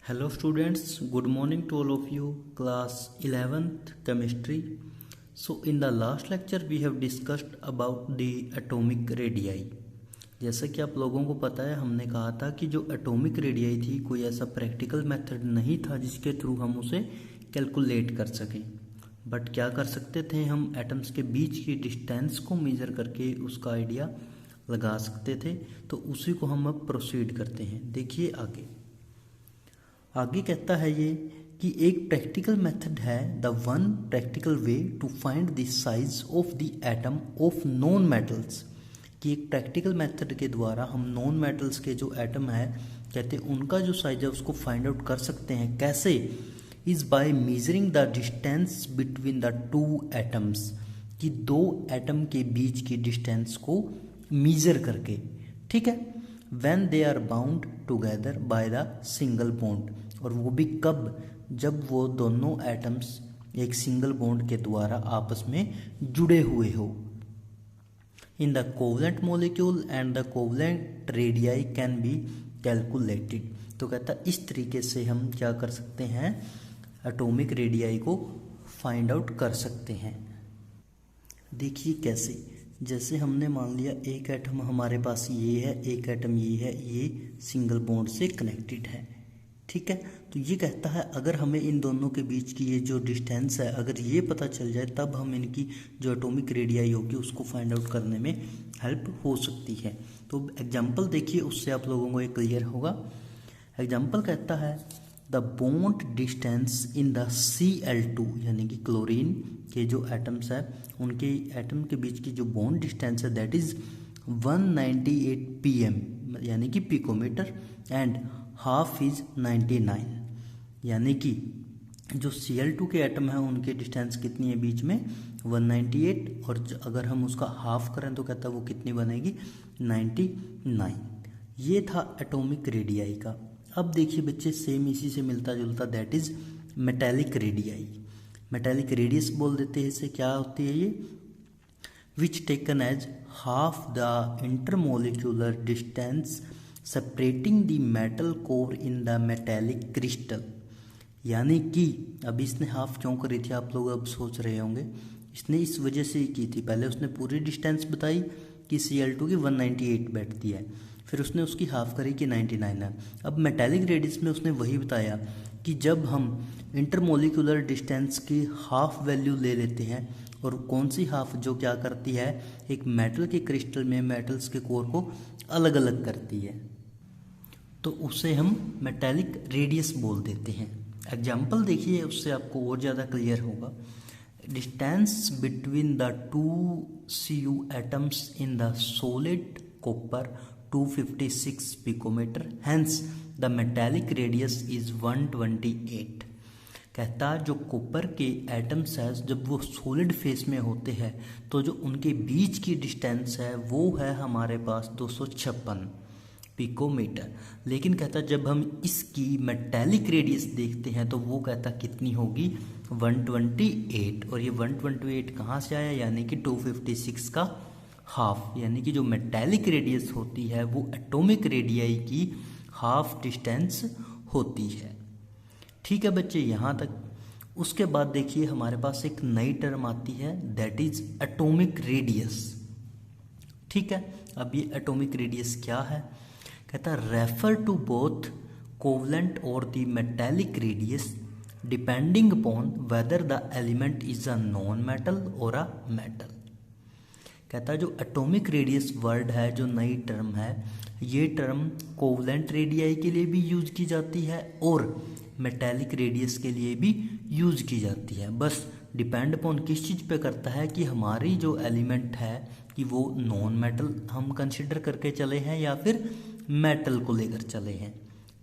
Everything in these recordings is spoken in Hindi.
Hello students, good morning to all of you, class 11th chemistry. So in the last lecture we have discussed about the atomic radii. जैसा कि आप लोगों को पता है, हमने कहा था कि जो एटॉमिक रेडियाई थी कोई ऐसा प्रैक्टिकल मेथड नहीं था जिसके थ्रू हम उसे कैलकुलेट कर सकें, बट क्या कर सकते थे, हम एटम्स के बीच की डिस्टेंस को मेजर करके उसका आइडिया लगा सकते थे। तो उसी को हम अब प्रोसीड करते हैं। देखिए आगे कहता है ये कि एक प्रैक्टिकल मेथड है, the one practical way to find the size of the atom of non metals, कि एक प्रैक्टिकल मेथड के द्वारा हम नॉन मेटल्स के जो एटम है कहते हैं उनका जो साइज है उसको फाइंड आउट कर सकते हैं। कैसे? Is by measuring the distance between the two atoms, कि दो एटम के बीच की डिस्टेंस को मेजर करके, ठीक है, when they are bound together by the single bond, और वो भी कब? जब वो दोनों एटम्स एक सिंगल बॉन्ड के द्वारा आपस में जुड़े हुए हो। In the covalent molecule and the covalent radii can be calculated. तो कहता इस तरीके से हम क्या कर सकते हैं, एटॉमिक रेडियाई को फाइंड आउट कर सकते हैं। देखिए कैसे, जैसे हमने मान लिया एक एटम हमारे पास ये है, एक एटम ये है, ये सिंगल बॉन्ड से कनेक्टेड है, ठीक है। तो ये कहता है अगर हमें इन दोनों के बीच की ये जो डिस्टेंस है अगर ये पता चल जाए तब हम इनकी जो एटॉमिक रेडियाई होगी उसको फाइंड आउट करने में हेल्प हो सकती है। तो एग्जांपल देखिए, उससे आप लोगों को ये क्लियर होगा। एग्जांपल कहता है the bond distance in the Cl2, यानी कि क्लोरीन के जो एटम्स है उनके एटम के बीच की जो बॉन्ड डिस्टेंस है दैट इज 198 pm, यानी कि पिकोमीटर, एंड हाफ इज 99, यानी कि जो Cl2 के एटम है उनके डिस्टेंस कितनी है बीच में 198, और अगर हम उसका हाफ करें तो कहता है वो कितनी बनेगी 99। ये था एटॉमिक रेडियाई का। अब देखिए बच्चे, सेम इसी से मिलता जुलता, that is metallic radii. Metallic radius बोल देते हैं इसे। क्या होती है ये? Which taken as half the intermolecular distance separating the metal core in the metallic crystal, यानी कि अब इसने हाफ क्यों करी थी आप लोग अब सोच रहे होंगे। इसने इस वजह से ही की थी, पहले उसने पूरी डिस्टेंस बताई कि Cl2 की 198 बैठती है, फिर उसने उसकी हाफ करी कि 99 है। अब मेटेलिक रेडियस में उसने वही बताया कि जब हम इंटरमोलिकुलर डिस्टेंस की हाफ वैल्यू ले लेते हैं, और कौन सी हाफ? जो क्या करती है, एक मेटल के क्रिस्टल में मेटल्स के कोर को अलग अलग करती है, तो उसे हम मेटेलिक रेडियस बोल देते हैं। एग्जाम्पल देखिए, उससे आपको और ज़्यादा क्लियर होगा। Distance between the two Cu atoms in the solid copper 256 picometre, hence the metallic radius is 128। कहता है जो कॉपर के एटम्स है जब वो सॉलिड फेस में होते हैं तो जो उनके बीच की डिस्टेंस है वो है हमारे पास 256 पिकोमीटर। लेकिन कहता जब हम इसकी मेटेलिक रेडियस देखते हैं तो वो कहता कितनी होगी 128, और ये 128 कहाँ से आया, यानी कि 256 का हाफ, यानी कि जो मेटेलिक रेडियस होती है वो एटॉमिक रेडियाई की हाफ डिस्टेंस होती है। ठीक है बच्चे, यहाँ तक। उसके बाद देखिए हमारे पास एक नई टर्म आती है, दैट इज एटॉमिक रेडियस। ठीक है, अब ये एटॉमिक रेडियस क्या है? कहता है रेफर टू बोथ कोवलेंट और the metallic radius depending upon whether the element is a non metal और अ मेटल। कहता है जो एटॉमिक रेडियस वर्ड है, जो नई टर्म है, ये टर्म कोवलेंट रेडियाई के लिए भी यूज की जाती है और मेटेलिक रेडियस के लिए भी यूज की जाती है। बस डिपेंड अपॉन किस चीज़ पे करता है कि हमारी जो एलिमेंट है कि वो नॉन मेटल हम कंसिडर करके चले हैं या फिर मेटल को लेकर चले हैं।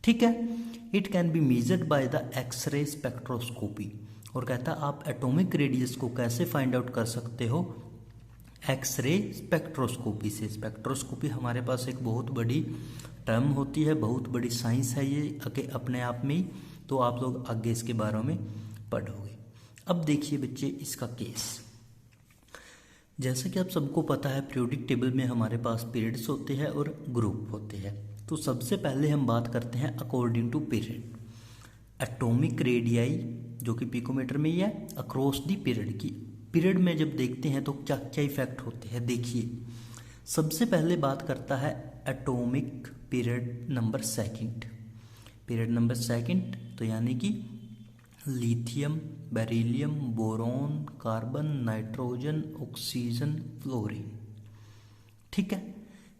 ठीक है, it can be measured by the x ray spectroscopy. और कहता आप एटॉमिक रेडियस को कैसे फाइंड आउट कर सकते हो? एक्सरे स्पेक्ट्रोस्कोपी से। स्पेक्ट्रोस्कोपी हमारे पास एक बहुत बड़ी टर्म होती है, बहुत बड़ी साइंस है ये अपने आप में ही, तो आप लोग आगे इसके बारे में पढ़ोगे। अब देखिए बच्चे इसका केस। जैसा कि आप सबको पता है पीरियोडिक टेबल में हमारे पास पीरियड्स होते हैं और ग्रुप होते हैं। तो सबसे पहले हम बात करते हैं according to period. Atomic radii जो कि पिकोमीटर में ही है अक्रॉस दी पीरियड की। पीरियड में जब देखते हैं तो क्या क्या इफेक्ट होते हैं, देखिए सबसे पहले बात करता है atomic period number second. Period number second तो यानी कि lithium, beryllium, boron, carbon, nitrogen, oxygen, fluorine, ठीक है।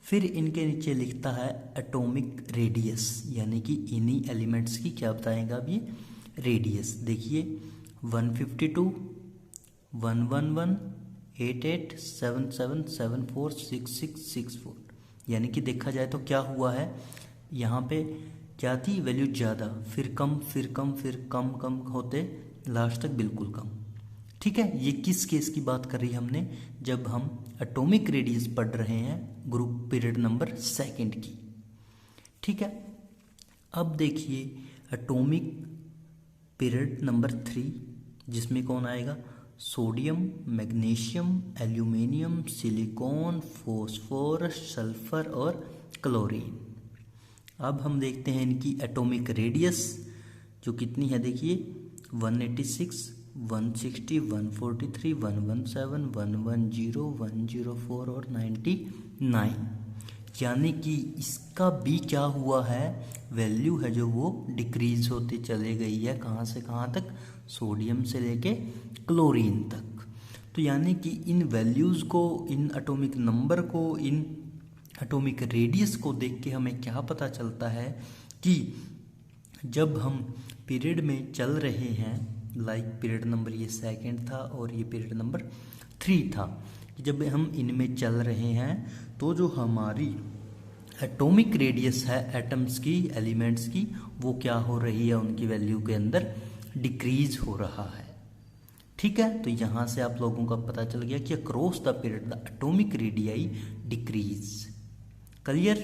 फिर इनके नीचे लिखता है एटॉमिक रेडियस, यानी कि इन्हीं एलिमेंट्स की क्या बताएगा अब ये रेडियस। देखिए 152, 111, 88, 77, 74, 66, 64, यानी कि देखा जाए तो क्या हुआ है, यहाँ पे क्या थी वैल्यू ज़्यादा, फिर कम, फिर कम, फिर कम कम होते लास्ट तक बिल्कुल कम, ठीक है। ये किस केस की बात कर रही हमने, जब हम एटॉमिक रेडियस पढ़ रहे हैं ग्रुप पीरियड नंबर सेकंड की, ठीक है। अब देखिए एटॉमिक पीरियड नंबर 3 जिसमें कौन आएगा, sodium, magnesium, aluminium, silicon, phosphorus, sulphur और क्लोरीन। अब हम देखते हैं इनकी एटॉमिक रेडियस जो कितनी है, देखिए 186, 160, 143, 117, 110, 104 और 99, यानी कि इसका भी क्या हुआ है, वैल्यू है जो वो डिक्रीज होती चले गई है, कहाँ से कहाँ तक, सोडियम से लेके क्लोरीन तक। तो यानी कि इन वैल्यूज़ को, इन एटॉमिक नंबर को, इन एटॉमिक रेडियस को देख के हमें क्या पता चलता है कि जब हम पीरियड में चल रहे हैं, लाइक पीरियड नंबर ये सेकंड था और ये पीरियड नंबर 3 था, जब हम इनमें चल रहे हैं तो जो हमारी एटॉमिक रेडियस है एटम्स की, एलिमेंट्स की, वो क्या हो रही है, उनकी वैल्यू के अंदर डिक्रीज हो रहा है, ठीक है। तो यहाँ से आप लोगों का पता चल गया कि across the period the atomic radii decrease, clear.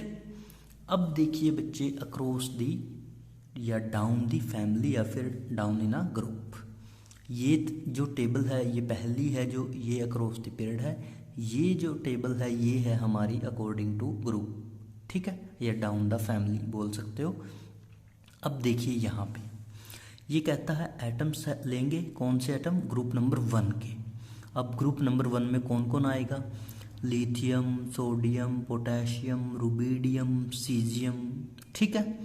अब देखिए बच्चे अक्रॉस दी या डाउन दी फैमिली या फिर डाउन इन अ ग्रुप, ये जो टेबल है ये पहली है जो ये अक्रॉस द पीरियड है, ये जो टेबल है ये है हमारी अकॉर्डिंग टू ग्रुप, ठीक है, या डाउन द फैमिली बोल सकते हो। अब देखिए यहाँ पे ये कहता है एटम्स लेंगे, कौन से एटम, ग्रुप नंबर 1 के। अब ग्रुप नंबर 1 में कौन कौन आएगा, lithium, sodium, potassium, rubidium, caesium, ठीक है।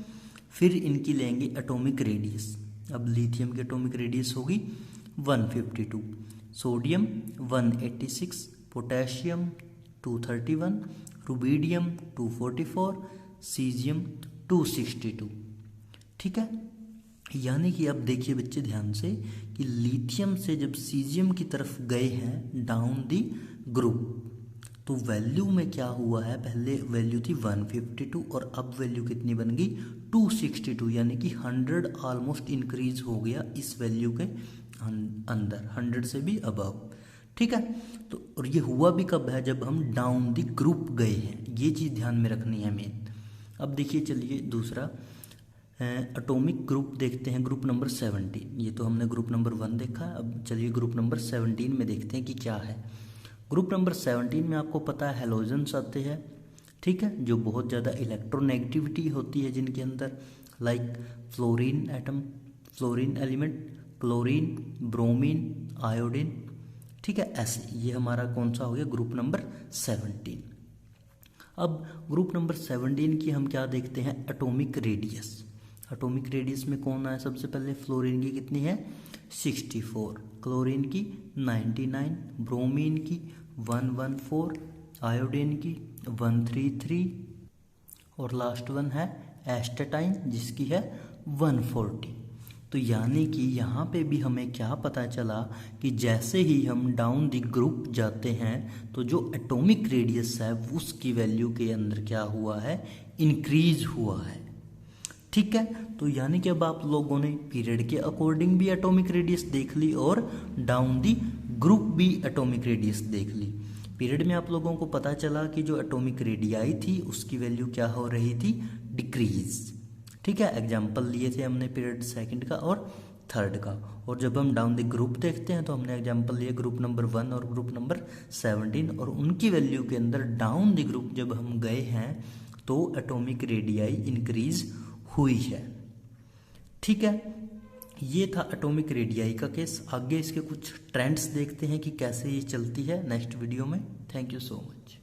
फिर इनकी लेंगे एटॉमिक रेडियस। अब लिथियम की एटॉमिक रेडियस होगी 152, सोडियम 186, पोटेशियम 231, रुबिडियम 244, सीजियम 262, ठीक है। यानी कि अब देखिए बच्चे ध्यान से कि लिथियम से जब सीजियम की तरफ गए हैं डाउन दी ग्रुप, तो वैल्यू में क्या हुआ है, पहले वैल्यू थी 152 और अब वैल्यू कितनी बन गई 262, यानी कि 100 ऑलमोस्ट इंक्रीज हो गया इस वैल्यू के अंदर, 100 से भी अबव, ठीक है। तो और ये हुआ भी कब है, जब हम डाउन दी ग्रुप गए हैं, ये चीज़ ध्यान में रखनी है मेन। अब देखिए चलिए दूसरा एटॉमिक ग्रुप देखते हैं, ग्रुप नंबर 17। ये तो हमने ग्रुप नंबर 1 देखा, अब चलिए ग्रुप नंबर 17 में देखते हैं कि क्या है। ग्रुप नंबर 17 में आपको पता है हेलोजन्स आते हैं, ठीक है, जो बहुत ज़्यादा इलेक्ट्रोनेगेटिविटी होती है जिनके अंदर, like fluorine atom, fluorine element, chlorine, bromine, iodine, ठीक है, ऐसे ये हमारा कौन सा हो गया ग्रुप नंबर 17। अब ग्रुप नंबर 17 की हम क्या देखते हैं, एटॉमिक रेडियस। एटॉमिक रेडियस में कौन आया सबसे पहले, फ्लोरीन की कितनी है 64, क्लोरीन की 99, ब्रोमीन की 114, आयोडीन की 133 और लास्ट वन है एस्टेटाइन जिसकी है 140। तो यानी कि यहाँ पे भी हमें क्या पता चला कि जैसे ही हम डाउन द ग्रुप जाते हैं तो जो एटॉमिक रेडियस है उसकी वैल्यू के अंदर क्या हुआ है, इंक्रीज हुआ है, ठीक है। तो यानी कि अब आप लोगों ने पीरियड के अकॉर्डिंग भी एटॉमिक रेडियस देख ली और डाउन दी ग्रुप भी एटॉमिक रेडियस देख ली। पीरियड में आप लोगों को पता चला कि जो एटॉमिक रेडियाई थी उसकी वैल्यू क्या हो रही थी, डिक्रीज, ठीक है। एग्जाम्पल लिए थे हमने पीरियड सेकंड का और थर्ड का। और जब हम डाउन द ग्रुप देखते हैं तो हमने एग्जाम्पल लिए ग्रुप नंबर 1 और ग्रुप नंबर 17 और उनकी वैल्यू के अंदर डाउन द ग्रुप जब हम गए हैं तो एटॉमिक रेडियाई इंक्रीज हुई है, ठीक है। ये था एटॉमिक रेडियाई का केस। आगे इसके कुछ ट्रेंड्स देखते हैं कि कैसे ये चलती है नेक्स्ट वीडियो में। Thank you so much.